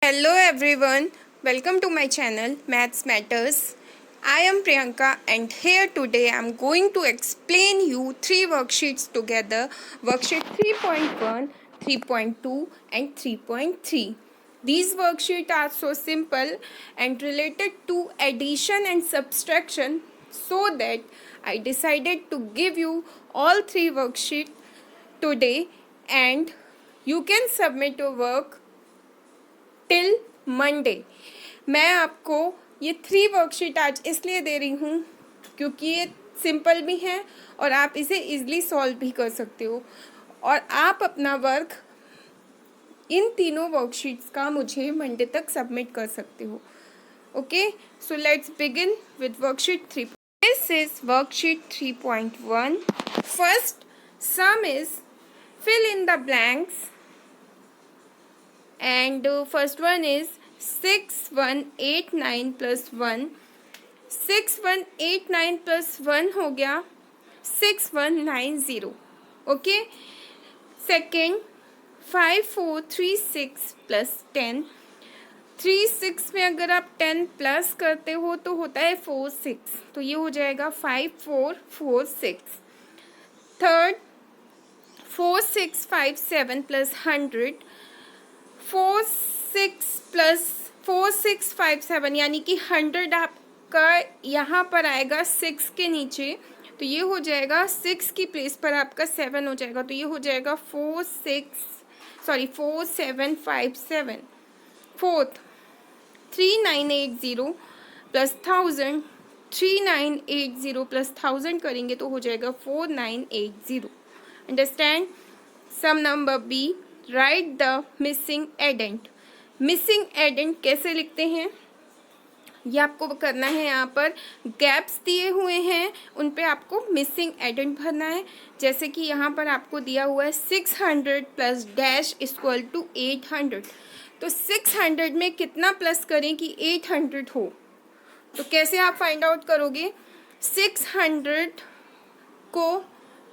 Hello everyone, welcome to my channel Maths Matters. I am Priyanka and here today I am going to explain you three worksheets together, worksheet 3.1, 3.2 and 3.3. These worksheets are so simple and related to addition and subtraction, so that I decided to give you all three worksheets today and you can submit your work till Monday. मैं आपको ये three worksheet आज इसलिए दे रही हूँ क्योंकि ये simple भी हैं और आप इसे इजीली सॉल्व भी कर सकते हो और आप अपना वर्क इन तीनों वर्कशीट्स का मुझे मंडे तक सबमिट कर सकते हो। Okay, so let's begin with worksheet 3। This is worksheet 3.1। First some is fill in the blanks and first one is 6189 plus 1। 6189 plus 1 हो गया 6190। Okay, second 5436 plus 10। 36 में अगर आप 10 प्लस करते हो तो होता है 46, तो ये हो जाएगा 5446। Third 4657 plus 100। 4657 यानी कि 100 आपका यहाँ पर आएगा 6 के नीचे, तो ये हो जाएगा 6 की प्लेस पर आपका 7 हो जाएगा, तो ये हो जाएगा 4757। Fourth 3980 plus 1000। 3980 प्लस 1000 करेंगे तो हो जाएगा 4980। Understand? Sum number B, write the missing addend. Missing addend कैसे लिखते हैं ये आपको करना है। यहाँ पर गैप्स दिए हुए हैं, उन पे आपको मिसिंग एडेंट भरना है। जैसे कि यहाँ पर आपको दिया हुआ है 600 प्लस डैश इक्वल टू 800, तो 600 में कितना प्लस करें कि 800 हो, तो कैसे आप फाइंड आउट करोगे? 600 को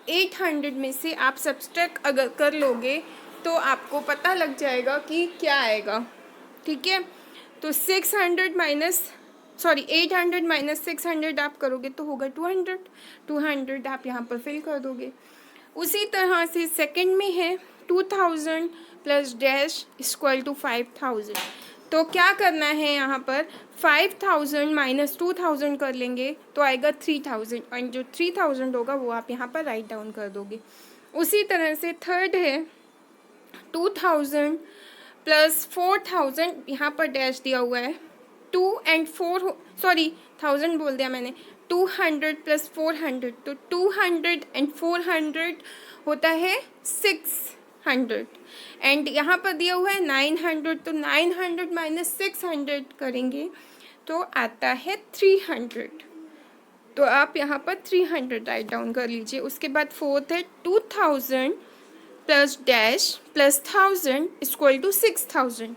800 में से आप सब्सट्रैक्ट अगर कर लोगे तो आपको पता लग जाएगा कि क्या आएगा। ठीक है, तो 800 माइनस 600 आप करोगे तो होगा 200। 200 आप यहाँ पर फिल कर दोगे। उसी तरह से सेकंड में है 2000 प्लस डैश इक्वल टू 5000, तो क्या करना है यहाँ पर 5000 माइनस 2000 कर लेंगे तो आएगा 3000, और जो 3000 होगा वो आप यहाँ पर राइट डाउन कर दोगे। उसी तरह से थर्ड है 2000 प्लस 4000, यहाँ पर डैश दिया हुआ है 2 and 4, सॉरी 1000 बोल दिया मैंने। 200 प्लस 400, तो 200 and 400 होता है 600, एंड यहाँ पर दिया हुआ है 900, तो 900 माइनस 600 करेंगे तो आता है 300, तो आप यहाँ पर 300 राइट डाउन कर लीजिए। उसके बाद फोर्थ है 2000 plus dash plus 1000 equal to 6000,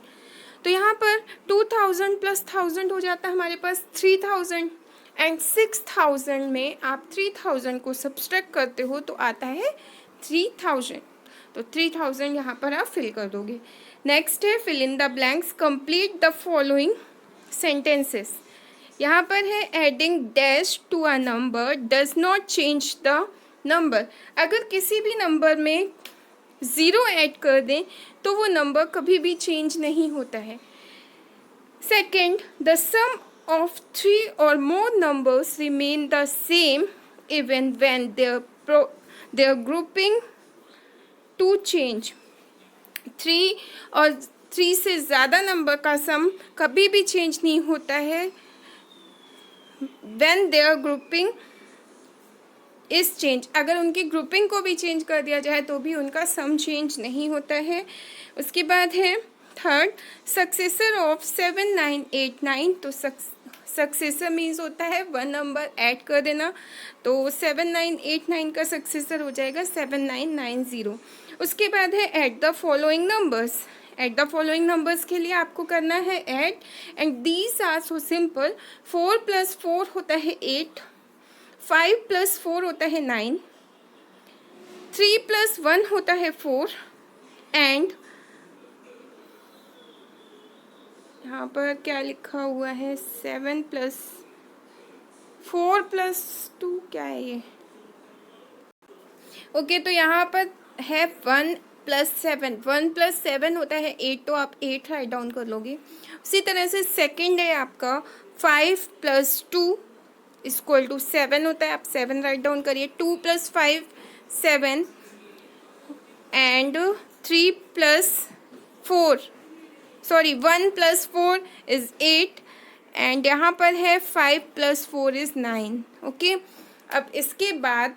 तो यहाँ पर 2000 प्लस 1000 हो जाता है हमारे पास 3000, एंड 6000 में आप 3000 को सब्सट्रैक्ट करते हो तो आता है 3000, तो 3000 यहाँ पर आप फिल कर दोगे। नेक्स्ट है fill in the blanks, complete the following sentences. यहाँ पर है adding dash to a number does not change the number. अगर किसी भी नंबर में 0 ऐड कर दें तो वो नंबर कभी भी चेंज नहीं होता है। सेकेंड, द सम ऑफ 3 और more numbers remain the same even when their grouping to change. 3 और 3 से ज़्यादा नंबर का सम कभी भी चेंज नहीं होता है व्हेन देयर ग्रुपिंग इस चेंज। अगर उनकी ग्रुपिंग को भी चेंज कर दिया जाए तो भी उनका सम चेंज नहीं होता है। उसके बाद है थर्ड, सक्सेसर ऑफ 7989, तो सक्सेसर मीन्स होता है 1 नंबर ऐड कर देना, तो 7989 का सक्सेसर हो जाएगा 7990। उसके बाद है add the following numbers. Add the following numbers के लिए आपको करना है add, and these are so simple. 4 plus 4 होता है 8, 5 प्लस 4 होता है 9, 3 प्लस 1 होता है 4, एंड यहाँ पर क्या लिखा हुआ है, 7+4+2, क्या है ये? ओके, तो यहाँ पर है 1+7, 1+7 होता है 8, तो आप 8 राइट डाउन कर लोगे। उसी तरह से सेकंड है आपका 5+2=7 होता है, आप 7 राइट डाउन करिए। 2+5 7 एंड 1+4 एंड यहाँ पर है 5+4=9। ओके, अब इसके बाद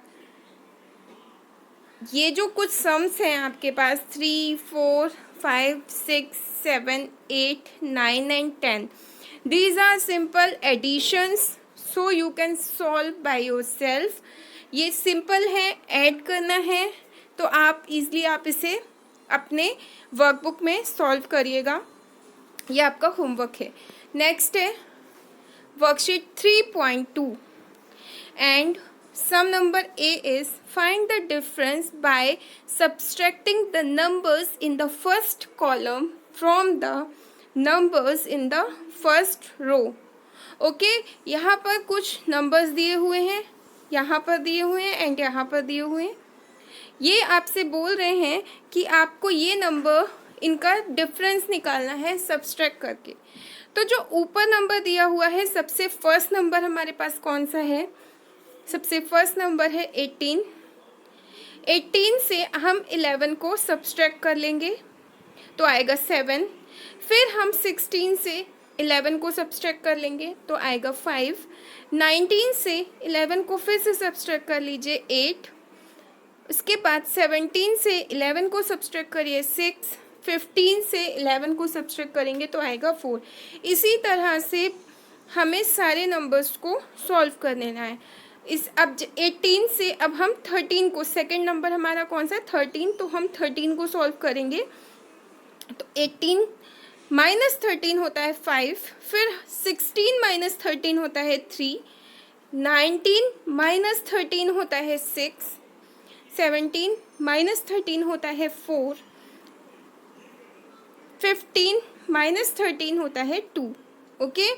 ये जो कुछ सम्स हैं आपके पास 3, 4, 5, 6, 7, 8, 9 and 10, these are simple additions, so you can solve by yourself. ये सिंपल है, ऐड करना है, तो आप इजीली आप इसे अपने वर्कबुक में सॉल्व करिएगा। ये आपका होमवर्क है। नेक्स्ट है worksheet 3.2 and sum number A is find the difference by subtracting the numbers in the first column from the numbers in the first row. Okay, यहाँ पर कुछ नंबर्स दिए हुए हैं, यहाँ पर दिए हुए हैं एंड यहाँ पर दिए हुए हैं। ये आपसे बोल रहे हैं कि आपको ये नंबर इनका डिफरेंस निकालना है सब्सट्रैक्ट करके। तो जो ऊपर नंबर दिया हुआ है, सबसे फर्स्ट नंबर हमारे पास कौन सा है? सबसे फर्स्ट नंबर है 18। 18 से हम 11 को सब्सट्रैक्ट कर लेंगे तो आएगा 7। फिर हम 16 से 11 को सब्सट्रैक्ट कर लेंगे तो आएगा 5। 19 से 11 को फिर से सब्सट्रैक्ट कर लीजिए 8। उसके बाद 17 से 11 को सब्सट्रैक्ट करिए 6। 15 से 11 को सब्सट्रैक्ट करेंगे तो आएगा 4। इसी तरह से हमें सारे नंबर्स को सॉल्व कर लेना है। अब 18 से अब हम 13 को, सेकंड नंबर हमारा कौन सा है? 13, तो हम 13 को सॉल्व करेंगे तो 18 माइनस 13 होता है 5। फिर 16 माइनस 13 होता है 3। 19 माइनस 13 होता है 6। 17 माइनस 13 होता है 4। 15 माइनस 13 होता है 2। ओके,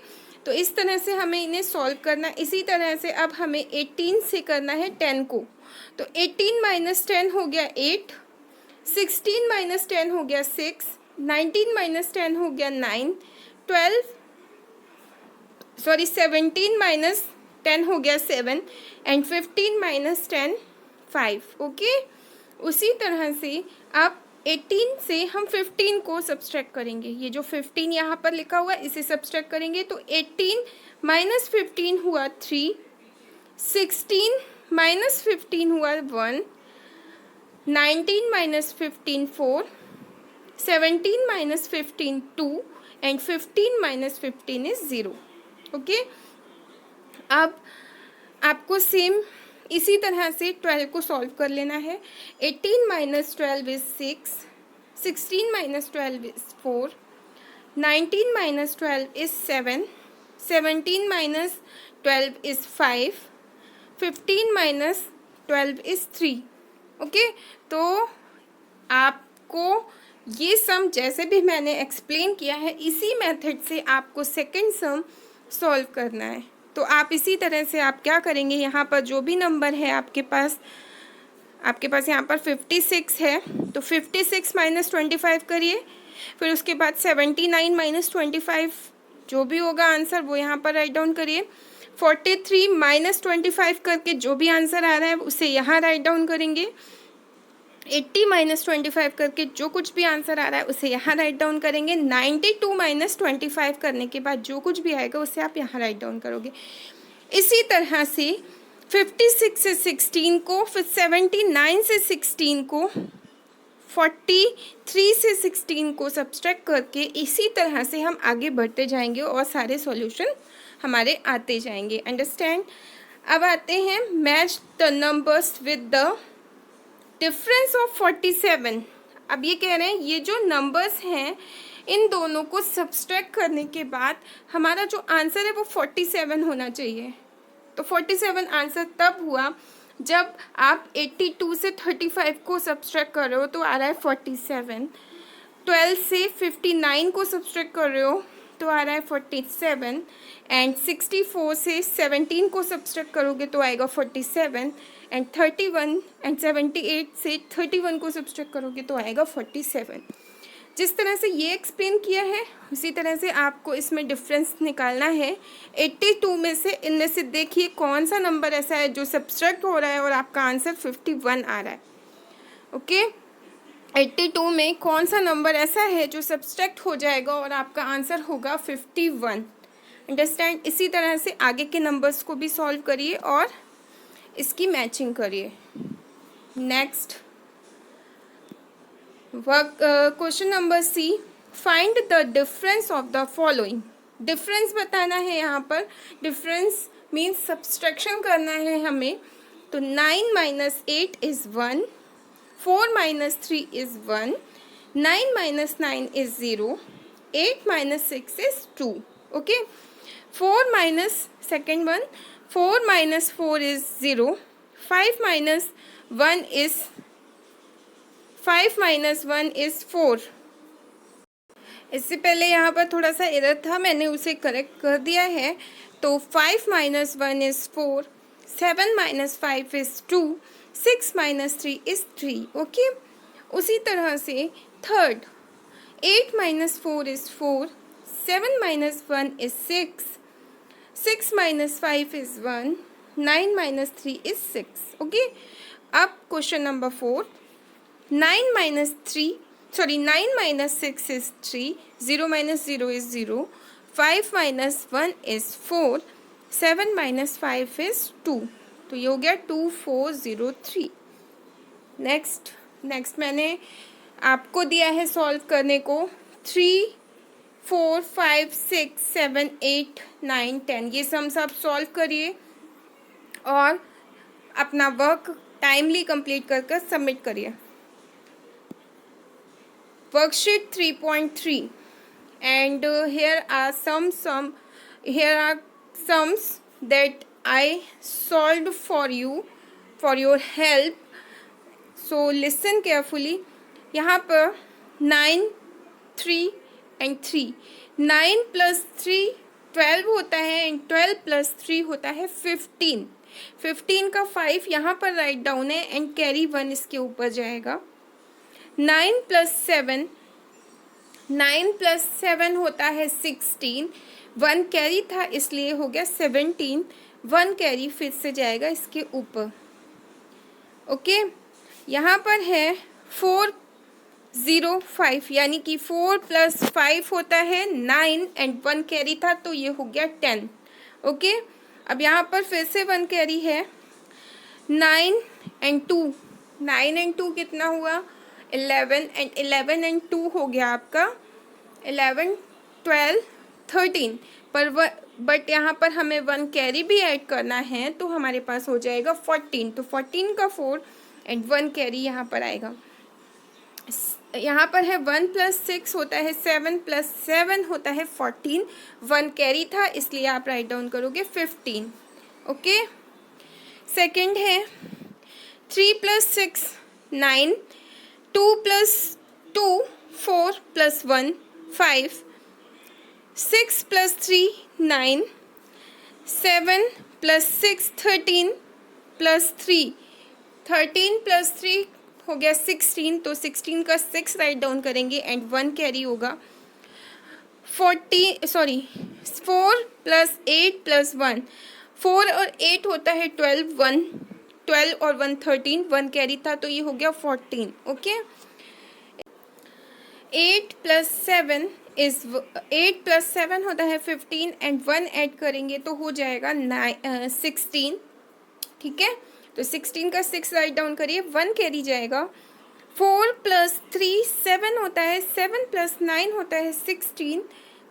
तो इस तरह से हमें इन्हें सॉल्व करना। इसी तरह से अब हमें 18 से करना है 10 को, तो 18 माइनस 10 हो गया 8। 16 माइनस 10 हो गया 6। 19 माइनस 10 हो गया 9। 17 माइनस 10 हो गया 7 एंड 15 माइनस 10 5। ओके, उसी तरह से अब 18 से हम 15 को सब्सट्रैक्ट करेंगे। ये जो 15 यहाँ पर लिखा हुआ है इसे सब्सट्रैक्ट करेंगे तो 18 माइनस 15 हुआ 3। 16 माइनस 15 हुआ 1। 19 minus 15 4। 17 minus 15 2 and 15 minus 15 is 0। Okay, अब आपको सेम इसी तरह से 12 को सॉल्व कर लेना है। 18 minus 12 is 6। 16 minus 12 is 4। 19 minus 12 is 7। 17 minus 12 is 5। 15 minus 12 is 3। Okay, तो आपको ये सम जैसे भी मैंने एक्सप्लेन किया है इसी मेथड से आपको सेकंड सम सॉल्व करना है। तो आप इसी तरह से आप क्या करेंगे, यहाँ पर जो भी नंबर है आपके पास यहाँ पर 56 है तो 56 माइनस 25 करिए। फिर उसके बाद 79 माइनस 25 जो भी होगा आंसर वो यहाँ पर राइट डाउन करिए। 43 माइनस 25 करके जो भी आंसर आ रहा है उसे यहाँ राइट डाउन करेंगे। 80 माइनस 25 करके जो कुछ भी आंसर आ रहा है उसे यहाँ राइट डाउन करेंगे। 92 माइनस 25 करने के बाद जो कुछ भी आएगा उसे आप यहाँ राइट डाउन करोगे। इसी तरह से 56 से 16 को, फिर 79 से 16 को, 43 से 16 को सब्सट्रैक्ट करके इसी तरह से हम आगे बढ़ते जाएंगे और सारे सॉल्यूशन हमारे आते जाएंगे। अंडरस्टैंड? अब आते हैं match the numbers with the difference of 47। अब ये कह रहे हैं ये जो नंबर्स हैं इन दोनों को सब्सट्रैक्ट करने के बाद हमारा जो आंसर है वो 47 होना चाहिए। तो 47 आंसर तब हुआ जब आप 82 से 35 को सब्सट्रैक्ट कर रहे हो तो आ रहा है 47। 12 से 59 को सब्सट्रैक्ट कर रहे हो तो आ रहा है 47 एंड 64 से 17 को सब्सट्रैक्ट करोगे तो आएगा 47 एंड 31 एंड 78 से 31 को सब्सट्रैक्ट करोगे तो आएगा 47। जिस तरह से ये एक्सप्लेन किया है उसी तरह से आपको इसमें डिफरेंस निकालना है 82 में से। इनमें से देखिए कौन सा नंबर ऐसा है जो सब्सट्रैक्ट हो रहा है और आपका आंसर 51 आ रहा है। ओके 82 में कौन सा नंबर ऐसा है जो सब्सट्रैक्ट हो जाएगा और आपका आंसर होगा 51। अंडरस्टैंड। इसी तरह से आगे के नंबर्स को भी सॉल्व करिए और इसकी मैचिंग करिए। Next work question number C, find the difference of the following. Difference बताना है यहाँ पर। डिफरेंस मीन्स सब्सट्रैक्शन करना है हमें। तो 9 minus 8 is 1, 4 minus 3 is 1, 9 minus 9 is 0, 8 minus 6 is 2। Okay 4 minus second one, 4 minus 4 is 0, 5 minus 1 is 5 minus 1 is 4। इससे पहले यहाँ पर थोड़ा सा एरर था, मैंने उसे करेक्ट कर दिया है। तो 5 minus 1 is 4, 7 minus 5 is 2, 6 minus 3 is 3। Okay उसी तरह से third, 8 minus 4 is 4, 7 minus 1 is 6, 6 minus 5 is 1, 9 minus 3 is 6। Okay अब question number 4, 9 minus 6 is 3, 0 minus 0 is 0, 5 minus 1 is 4, 7 minus 5 is 2। तो ये हो गया 2403। नेक्स्ट मैंने आपको दिया है सॉल्व करने को 3, 4, 5, 6, 7, 8, 9, 10। ये सम्स आप सॉल्व करिए और अपना वर्क टाइमली कंप्लीट कर सबमिट करिए। Worksheet 3.3 and here are sums that I solved for you for your help. So listen carefully. यहाँ पर 9, 3 and 3, 9 plus 3 12 होता है एंड 12 plus 3 होता है 15। 15 का 5 यहाँ पर राइट डाउन है एंड कैरी 1 इसके ऊपर जाएगा। 9 plus 7 होता है 16, 1 कैरी था इसलिए हो गया 17, 1 कैरी फिर से जाएगा इसके ऊपर। ओके यहाँ पर है 4, 0, 5 यानी कि 4 plus 5 होता है 9 एंड 1 कैरी था तो ये हो गया 10। ओके अब यहाँ पर फिर से 1 कैरी है, 9 and 2, 9 and 2 कितना हुआ 11 एंड 11 एंड 2 हो गया आपका 11, 12, 13। बट यहाँ पर हमें 1 कैरी भी ऐड करना है तो हमारे पास हो जाएगा 14। तो 14 का 4 एंड 1 कैरी यहाँ पर आएगा। यहाँ पर है 1 plus 6 होता है 7 plus 7 होता है 14, 1 कैरी था इसलिए आप राइट डाउन करोगे 15। ओके सेकंड है 3 plus 6 9, 2 plus 2 4 plus 1 5, 6 plus 3 9, 7 plus 6 13 plus 3, 13 plus 3 हो गया 16। तो 16 का 6 राइट डाउन करेंगे एंड 1 कैरी होगा 4 plus 8 plus 1, 4 और 8 होता है 12, 12 और 1 13, 1 कैरी था तो ये हो गया 14। ओके 8 plus 7 होता है 15 एंड 1 ऐड करेंगे तो हो जाएगा 16। ठीक है तो 16 का 6 राइट डाउन करिए, 1 कैरी जाएगा। 4 plus 3 7 होता है, 7 plus 9 होता है 16।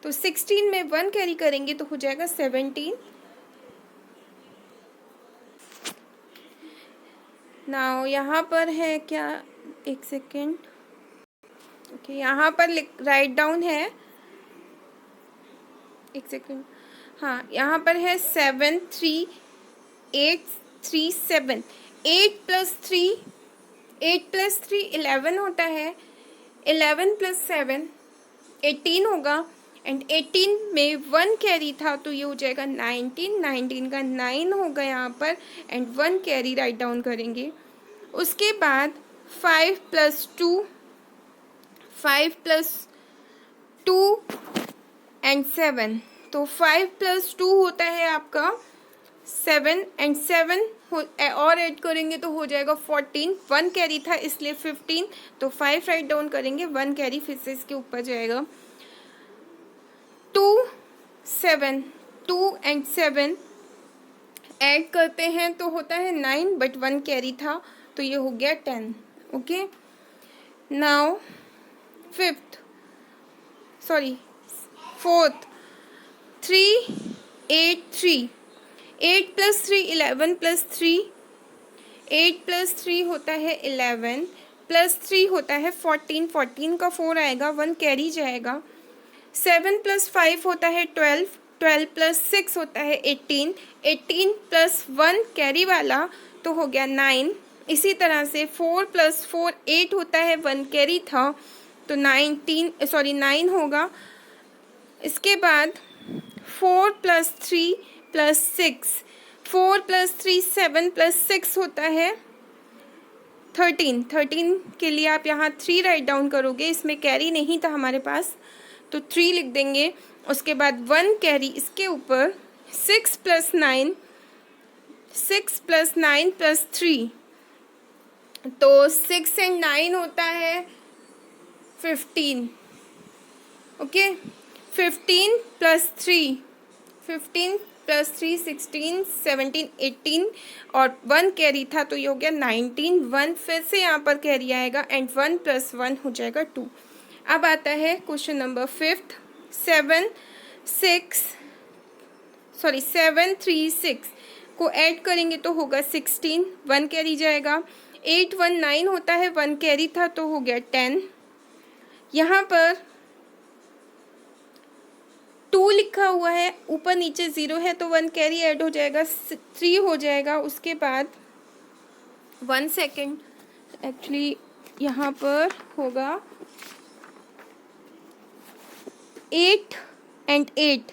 तो 16 में 1 कैरी करेंगे तो हो जाएगा 17। नाउ यहाँ पर है क्या, एक सेकेंड। ओके यहाँ पर राइट डाउन है, एक सेकेंड। हाँ यहाँ पर है 7 3 8 3 7। 8 plus 3 11 होता है, 11 plus 7 18 होगा एंड 18 में 1 कैरी था तो ये हो जाएगा 19, 19 का 9 होगा यहाँ पर एंड 1 कैरी राइट डाउन करेंगे। उसके बाद 5 + 2, 5 + 2 एंड 7, तो 5 + 2 होता है आपका 7 एंड 7 और ऐड करेंगे तो हो जाएगा 14, 1 कैरी था इसलिए 15, तो 5 राइट डाउन करेंगे, 1 कैरी फिर से इसके ऊपर जाएगा। 2 7, 2 एंड 7 ऐड करते हैं तो होता है 9 बट 1 कैरी था तो ये हो गया 10। ओके, नाउ फोर्थ 3 8 3, 8 + 3 11 + 3, 8 + 3 होता है 11 + 3 होता है 14, 14 का 4 आएगा, 1 कैरी जाएगा। 7 + 5 होता है 12, 12 + 6 होता है 18, 18 + 1 कैरी वाला तो हो गया 9। इसी तरह से 4 + 4 8 होता है, 1 कैरी था तो 9 होगा। इसके बाद 4 + 3 + 6, 4 + 3 7 + 6 होता है 13, 13 के लिए आप यहाँ 3 राइट डाउन करोगे, इसमें कैरी नहीं था हमारे पास तो 3 लिख देंगे। उसके बाद 1 कैरी इसके ऊपर, 6 + 9, 6 + 9 + 3, तो 6 एंड 9 होता है 15। ओके, 15 + 3, 15 + 3 16 17 18 और 1 कैरी था तो ये हो गया 19, 1 फिर से यहाँ पर कैरी आएगा एंड 1 + 1 हो जाएगा 2। अब आता है क्वेश्चन नंबर 5th, 7 3 6 को ऐड करेंगे तो होगा 16, 1 कैरी जाएगा। 8 1 9 होता है, 1 कैरी था तो हो गया 10। यहाँ पर 2 लिखा हुआ है, ऊपर नीचे 0 है तो 1 कैरी ऐड हो जाएगा, 3 हो जाएगा। उसके बाद 1 सेकेंड, एक्चुअली यहाँ पर होगा 8 एंड 8,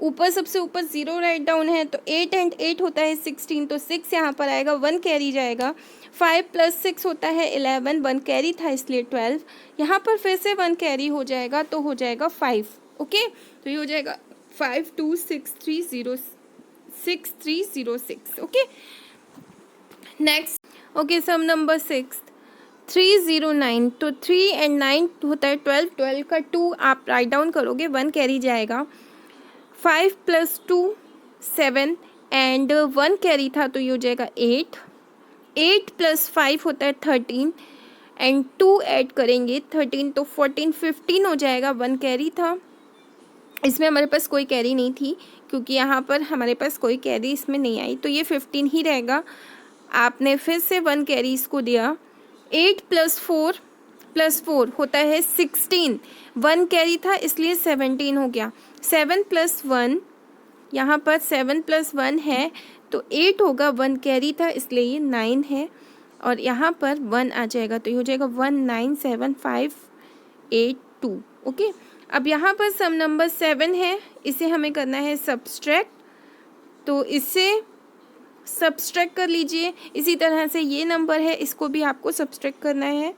ऊपर सबसे ऊपर 0 राइट डाउन है तो 8 एंड 8 होता है 16, तो 6 यहाँ पर आएगा, 1 कैरी जाएगा। 5 + 6 होता है 11, 1 कैरी था इसलिए 12, यहाँ पर फिर से 1 कैरी हो जाएगा तो हो जाएगा 5। ओके, तो ये हो जाएगा 5 2 6 3 0 6 3 0 6। Okay, next, okay, sum number 6 3 0 9, तो 3 एंड 9 होता है 12, 12 का 2 आप राइट डाउन करोगे, 1 कैरी जाएगा। 5 + 2 7 एंड 1 कैरी था तो ये हो जाएगा 8, 8 + 5 होता है 13 एंड 2 ऐड करेंगे 13 तो 14 15 हो जाएगा, 1 कैरी था, इसमें हमारे पास कोई कैरी नहीं थी क्योंकि यहाँ पर हमारे पास कोई कैरी इसमें नहीं आई तो ये 15 ही रहेगा। आपने फिर से 1 कैरी इसको दिया। 8 + 4 + 4 होता है 16, 1 कैरी था इसलिए 17 हो गया। 7 + 1, यहाँ पर 7 + 1 है तो 8 होगा, 1 कैरी था इसलिए ये 9 है और यहाँ पर 1 आ जाएगा तो ये हो जाएगा 1 9 7 5 8 2। ओके, अब यहाँ पर सम नंबर 7 है, इसे हमें करना है सब्सट्रैक्ट, तो इससे सब्सट्रैक्ट कर लीजिए। इसी तरह से ये नंबर है, इसको भी आपको सब्सट्रैक्ट करना है।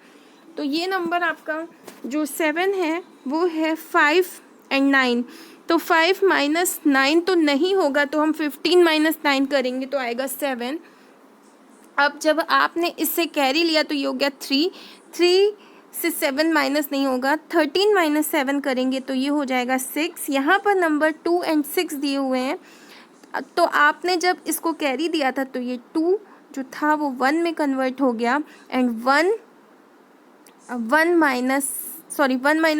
तो ये नंबर आपका जो 7 है वो है 5 एंड 9, तो 5 - 9 तो नहीं होगा तो हम 15 - 9 करेंगे तो आएगा 7। अब जब आपने इससे कैरी लिया तो ये हो गया 3, 3 से 7 माइनस नहीं होगा, 13 - 7 करेंगे तो ये हो जाएगा 6। यहाँ पर नंबर 2 एंड 6 दिए हुए हैं, तो आपने जब इसको कैरी दिया था तो ये 2 जो था वो 1 में कन्वर्ट हो गया एंड 1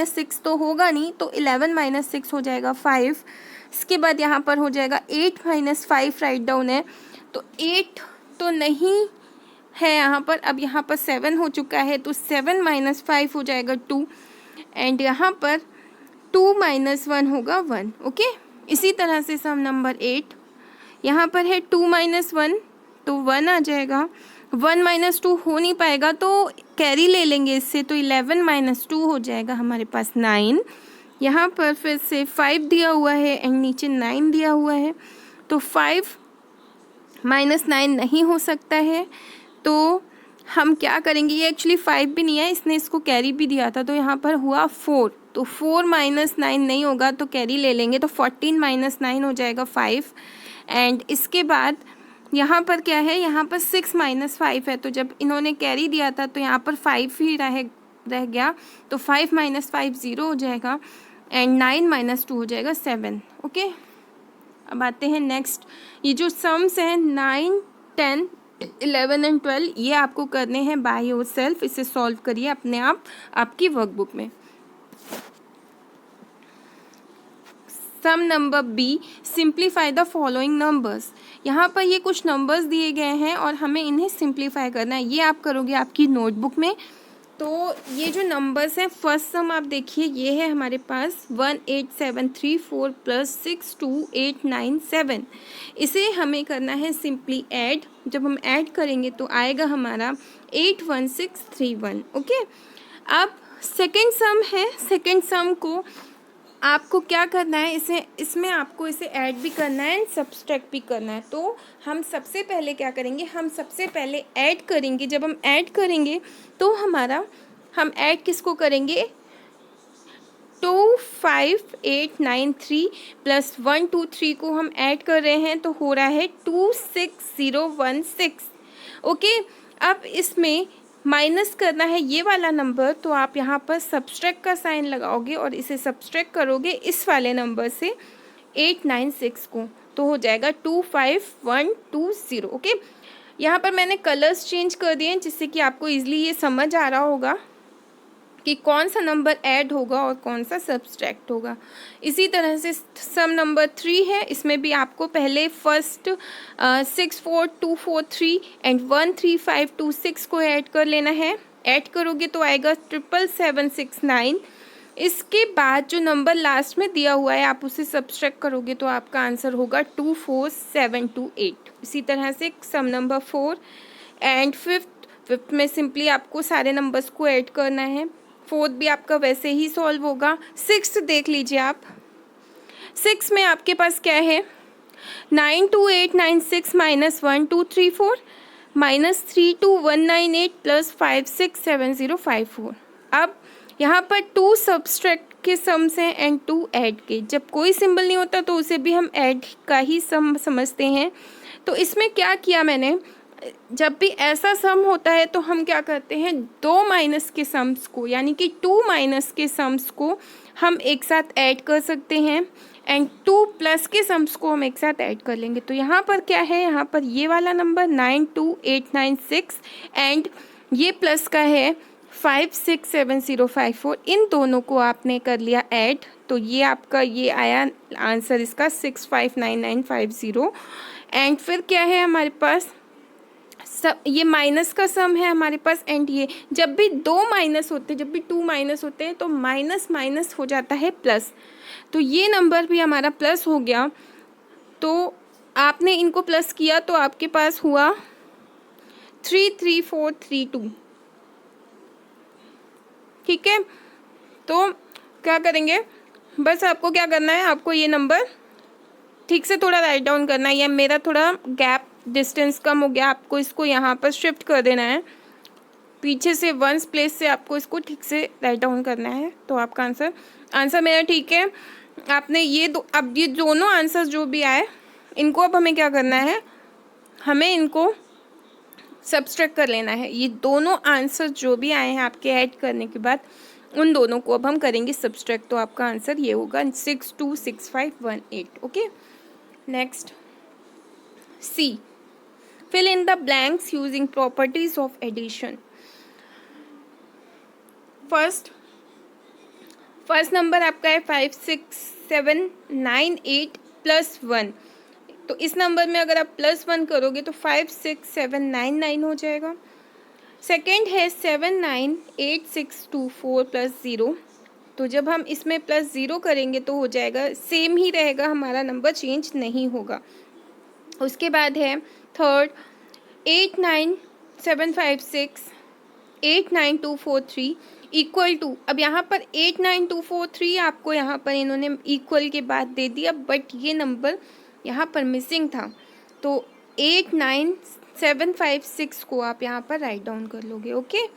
- 6 तो होगा नहीं तो 11 - 6 हो जाएगा 5। इसके बाद यहाँ पर हो जाएगा 8 - 5 राइट डाउन है तो 8 तो नहीं है यहाँ पर। अब यहाँ पर 7 हो चुका है तो 7 - 5 हो जाएगा 2 एंड यहाँ पर 2 - 1 होगा 1। ओके, इसी तरह से सम नंबर 8, यहाँ पर है 2 - 1 तो 1 आ जाएगा, 1 - 2 हो नहीं पाएगा तो कैरी ले लेंगे इससे तो 11 - 2 हो जाएगा हमारे पास 9। यहाँ पर फिर से 5 दिया हुआ है एंड नीचे 9 दिया हुआ है, तो 5 माइनस 9 नहीं हो सकता है। तो हम क्या करेंगे, ये एक्चुअली 5 भी नहीं है, इसने इसको कैरी भी दिया था, तो यहाँ पर हुआ 4, तो 4 माइनस 9 नहीं होगा तो कैरी ले लेंगे, तो 14 माइनस 9 हो जाएगा 5। एंड इसके बाद यहाँ पर क्या है, यहाँ पर 6 माइनस 5 है, तो जब इन्होंने कैरी दिया था तो यहाँ पर 5 ही रह गया, तो 5 माइनस 5 0 हो जाएगा एंड 9 माइनस 2 हो जाएगा 7। ओके, अब आते हैं नेक्स्ट। ये जो सम्स हैं 9, 10, 11 एंड 12, ये आपको करने हैं बाय योर सेल्फ। इसे सॉल्व करिए अपने आप आपकी वर्कबुक में। Sum number B, simplify the following numbers. यहाँ पर ये कुछ नंबर्स दिए गए हैं और हमें इन्हें सिंप्लीफाई करना है, ये आप करोगे आपकी नोटबुक में। तो ये जो नंबर्स हैं, फर्स्ट सम आप देखिए, ये है हमारे पास 18734 प्लस 62897। इसे हमें करना है सिंपली ऐड। जब हम ऐड करेंगे तो आएगा हमारा 81631। ओके, अब सेकेंड सम है, सेकेंड सम को आपको क्या करना है, इसमें आपको इसे ऐड भी करना है एंड सब्सट्रैक्ट भी करना है। तो हम सबसे पहले क्या करेंगे, हम सबसे पहले ऐड करेंगे। जब हम ऐड करेंगे तो हम ऐड किसको करेंगे, 25893 प्लस 123 को हम ऐड कर रहे हैं, तो हो रहा है 26016। ओके, अब इसमें माइनस करना है ये वाला नंबर, तो आप यहाँ पर सब्सट्रैक्ट का साइन लगाओगे और इसे सब्सट्रैक्ट करोगे इस वाले नंबर से 896 को, तो हो जाएगा 25120। ओके, यहाँ पर मैंने कलर्स चेंज कर दिए हैं जिससे कि आपको इजीली ये समझ आ रहा होगा कि कौन सा नंबर ऐड होगा और कौन सा सब्सट्रैक्ट होगा। इसी तरह से सम नंबर 3 है, इसमें भी आपको पहले फर्स्ट 64243 एंड 13526 को ऐड कर लेना है। ऐड करोगे तो आएगा 77769। इसके बाद जो नंबर लास्ट में दिया हुआ है आप उसे सब्सट्रैक्ट करोगे तो आपका आंसर होगा 24728। इसी तरह से सम नंबर 4 एंड फिफ्थ में सिंपली आपको सारे नंबर्स को ऐड करना है। फोर्थ भी आपका वैसे ही सॉल्व होगा। सिक्स्थ देख लीजिए आप, 6 में आपके पास क्या है, 92896 माइनस 1234 माइनस 32198 प्लस 567054। अब यहाँ पर 2 सब्सट्रैक्ट के सम्स हैं एंड 2 ऐड के। जब कोई सिंबल नहीं होता तो उसे भी हम ऐड का ही सम समझते हैं। तो इसमें क्या किया मैंने, जब भी ऐसा सम होता है तो हम क्या करते हैं, 2 माइनस के सम्स को यानी कि 2 माइनस के सम्स को हम एक साथ ऐड कर सकते हैं एंड 2 प्लस के सम्स को हम एक साथ ऐड कर लेंगे। तो यहाँ पर क्या है, यहाँ पर ये वाला नंबर 92896 एंड ये प्लस का है 567054। इन दोनों को आपने कर लिया ऐड, तो ये आपका ये आया आंसर इसका 659950। एंड फिर क्या है हमारे पास, सब ये माइनस का सम है हमारे पास एंड ये जब भी 2 माइनस होते हैं, जब भी 2 माइनस होते हैं तो माइनस माइनस हो जाता है प्लस। तो ये नंबर भी हमारा प्लस हो गया, तो आपने इनको प्लस किया तो आपके पास हुआ 33432। ठीक है, तो क्या करेंगे, बस आपको क्या करना है, आपको ये नंबर ठीक से थोड़ा राइट डाउन करना है। या मेरा थोड़ा गैप डिस्टेंस कम हो गया, आपको इसको यहाँ पर शिफ्ट कर देना है, पीछे से वंस प्लेस से आपको इसको ठीक से राइट डाउन करना है। तो आपका आंसर मेरा ठीक है। आपने अब ये दोनों आंसर्स जो भी आए इनको अब हमें क्या करना है, हमें इनको सब्सट्रैक्ट कर लेना है। ये दोनों आंसर जो भी आए हैं आपके ऐड करने के बाद उन दोनों को अब हम करेंगे सब्सट्रैक्ट। तो आपका आंसर ये होगा 626518। Okay, next C, fill in the blanks using properties of addition. First number आपका है 56798 प्लस 1। तो इस नंबर में अगर आप प्लस 1 करोगे तो 56799 हो जाएगा। सेकेंड है 798624 प्लस 0। तो जब हम इसमें प्लस 0 करेंगे तो हो जाएगा, सेम ही रहेगा, हमारा नंबर चेंज नहीं होगा। उसके बाद है थर्ड 89756 89243 इक्वल टू, अब यहाँ पर 89243 आपको यहाँ पर इन्होंने इक्वल के बाद दे दिया, बट ये नंबर यहाँ पर मिसिंग था, तो 89756 को आप यहाँ पर राइट डाउन कर लोगे। ओके,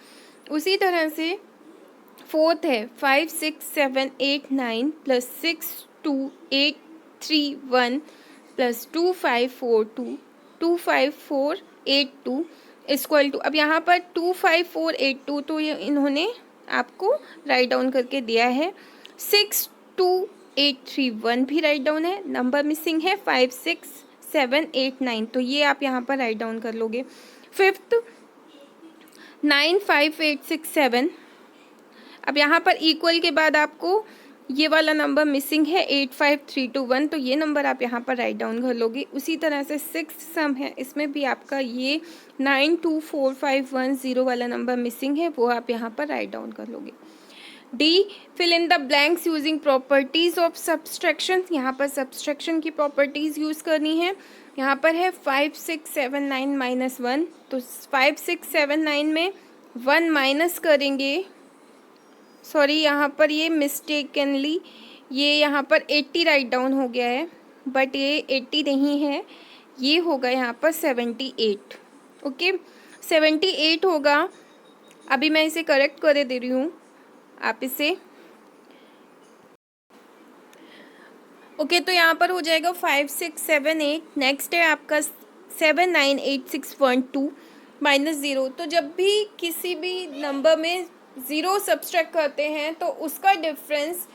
उसी तरह से फोर्थ है 56789 प्लस 62831 प्लस 25482 इक्वल टू, अब यहाँ पर 25482 तो ये इन्होंने आपको राइट डाउन करके दिया है। 62831 भी राइट डाउन है, नंबर मिसिंग है 56789, तो ये आप यहाँ पर राइट डाउन कर लोगे। फिफ्थ 95867, अब यहाँ पर इक्वल के बाद आपको ये वाला नंबर मिसिंग है 85321, तो ये नंबर आप यहाँ पर राइट डाउन कर लोगे। उसी तरह से सिक्स्थ सम है, इसमें भी आपका ये 924510 वाला नंबर मिसिंग है, वो आप यहाँ पर राइट डाउन कर लोगे। D, fill in the blanks using properties of subtraction, यहाँ पर सब्सट्रैक्शन की प्रॉपर्टीज यूज़ करनी है। यहाँ पर है 5679 माइनस 1, तो 5679 में 1 माइनस करेंगे, सॉरी यहाँ पर ये मिस्टेकनली ये यहाँ पर 80 राइट डाउन हो गया है, बट ये 80 नहीं है, ये होगा यहाँ पर 78। ओके, 78 होगा। अभी मैं इसे करेक्ट कर दे रही हूँ आप इसे। ओके, तो यहाँ पर हो जाएगा 5678। नेक्स्ट है आपका 79861 माइनस 0। तो जब भी किसी भी नंबर में ज़ीरो सब्सट्रैक्ट करते हैं तो उसका डिफरेंस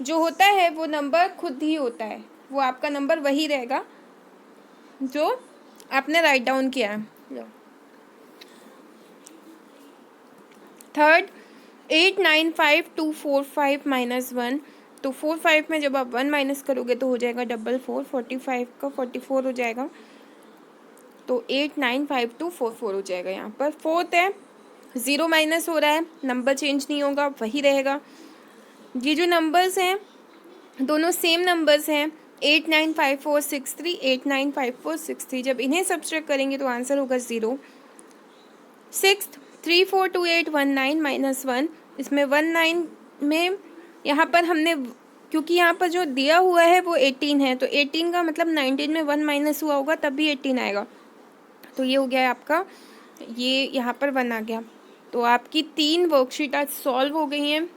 जो होता है वो नंबर खुद ही होता है, वो आपका नंबर वही रहेगा जो आपने राइट डाउन किया है। थर्ड 895245 माइनस 1, तो 45 में जब आप 1 माइनस करोगे तो हो जाएगा 44, 45 का 44 हो जाएगा, तो 895244 हो जाएगा। यहाँ पर फोर्थ है 0 माइनस हो रहा है, नंबर चेंज नहीं होगा, वही रहेगा। ये जो नंबर्स हैं दोनों सेम नंबर्स हैं, 895463 895463, जब इन्हें सब्सट्रैक्ट करेंगे तो आंसर होगा 0। सिक्स्थ 342819 माइनस 1, इसमें 19 में यहाँ पर हमने, क्योंकि यहाँ पर जो दिया हुआ है वो 18 है, तो 18 का मतलब 19 में 1 माइनस हुआ होगा तभी 18 आएगा, तो ये हो गया आपका, ये यहाँ पर 1 आ गया। तो आपकी 3 वर्कशीट आज सॉल्व हो गई हैं,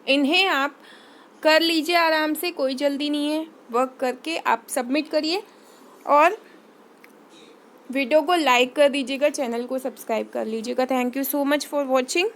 इन्हें आप कर लीजिए आराम से, कोई जल्दी नहीं है, वर्क करके आप सबमिट करिए और वीडियो को लाइक कर दीजिएगा, चैनल को सब्सक्राइब कर लीजिएगा। Thank you so much for watching.